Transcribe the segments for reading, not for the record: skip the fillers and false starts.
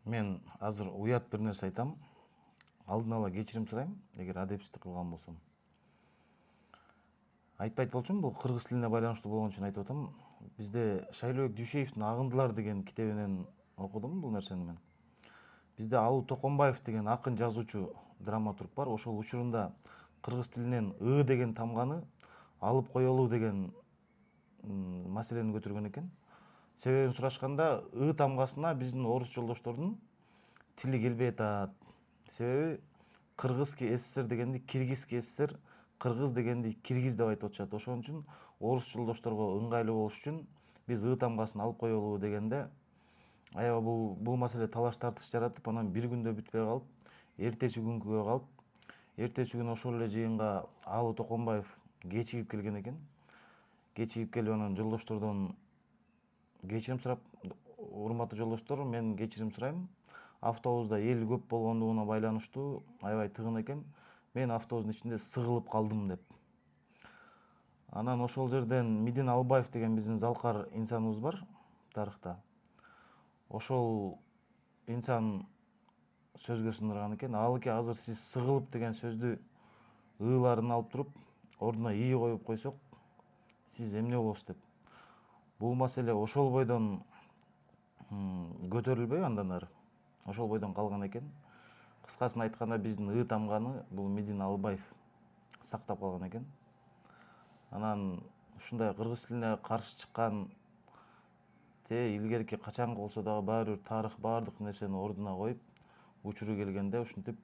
Мен азыр уят бир нерсе айтам. Алдын ала кечирим сурайм, эгер адепсиздик кылган болсом. Айтпайт болчумун, бул кыргыз тилине байланыштуу болгон үчүн айтып атам. Бизде Шайлообек Дүйшеевдин Агындылар деген китебинен окудум бул нерсени мен. Бизде Алуу Токонбаев деген акын, жазуучу, драматург бар. Ошол учурунда кыргыз тилинен ы деген тамганы алып коелу деген маселени көтөргөн экен. Себебин сурашканда, ы тамгасына биздин орус жолдоштордун тили келбей атат. Себеби кыргызский СССР дегенди киргизский СССР, кыргыз дегенди киргиз деп айтып атышат. Ошон үчүн орус жолдошторго ыңгайлуу болуш үчүн биз ы тамгасын алып коелу дегенде, аябай бул маселе талаш тартыш жаратып, анан бир күндө бүтпөй калып, эртеси күнгүгө калып, эртеси күнү ошол эле жыйынга Алуу Токонбаев кечигип келген экен. Кечигип келип анан жолдоштордон кечирим сурап, урматтуу жолдоштор, мен кечирим сурайм. Автобуста эл көп болгондугуна байланыштуу аябай тыгын экен. Мен автобустун ичинде сыгылып калдым деп. Анан ошол жерден Мидин Албаев деген биздин залкар инсаныбыз бар тарыхта. Ошол инсан сөзгө сындырган экен. Алыке азыр сиз сыгылып деген сөздү ыларын алып туруп, ордуна ии коюп койсок, сиз эмне болосуз деп. Бул маселе ошол бойдон көтөрүлбөй андан ары. Ошол бойдон калган экен. Кыскасын айтканда, биздин ы тамганы бул Мидин Албаев сактап калган экен. Анан ушундай кыргыз тилине каршы чыккан илгерки качанкы болсо дагы баары бир тарых баардык нерсени ордуна коюп, учуру келгенде ушинтип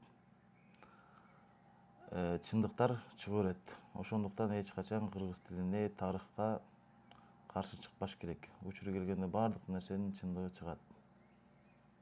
чындыктар чыга берет. Ошондуктан эч качан кыргыз тилине, тарыхка каршы чыкпаш керек. Учуру келгенде баардык нерсенин чындыгы чыгат.